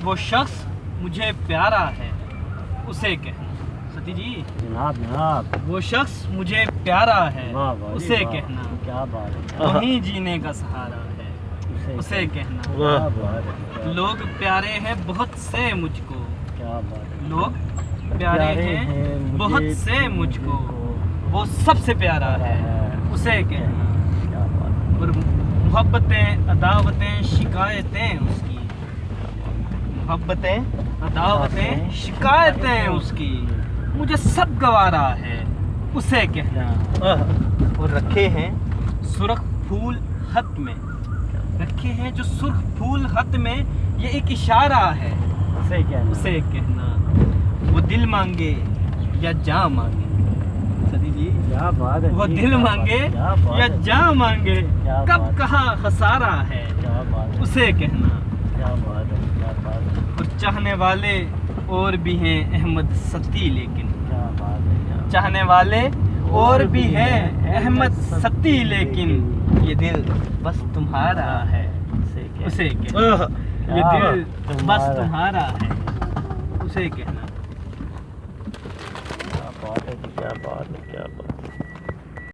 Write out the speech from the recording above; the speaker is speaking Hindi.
वो शख्स मुझे प्यारा है, उसे कहना। सती जी, जनाब जनाब, वो शख्स मुझे प्यारा है, वाह वाह, उसे वाह, कहना। क्या बात है। वही जीने का सहारा है, उसे कहना। क्या बात है, क्या लोग प्यारे हैं बहुत से मुझको, क्या बात है। लोग प्यारे हैं मुझे, बहुत से मुझको, वो सबसे प्यारा है, उसे कहना। क्या बात है। और मोहब्बतें अदावतें शिकायतें उसकी, मोहब्बतें अदावतें शिकायतें उसकी, मुझे सब गवारा है, उसे कहना। और रखे हैं सुर्ख फूल खत में, रखे हैं जो सुर्ख फूल खत में, ये एक इशारा है, उसे कहना। वो दिल मांगे या जान मांगे, सदी जी, क्या बात है। वो दिल मांगे या जान मांगे, कब कहाँ खसारा है, क्या बात है, उसे कहना। क्या बात है, क्या बात है। और चाहने वाले और भी हैं अहमद सती, लेकिन क्या बात है, क्या चाहने वाले और भी हैं अहमद सती, लेकिन ये दिल बस तुम्हारा है, उसे कहना। ये दिल बस तुम्हारा है, उसे कहना। क्या बात है, क्या बात है, क्या बात है।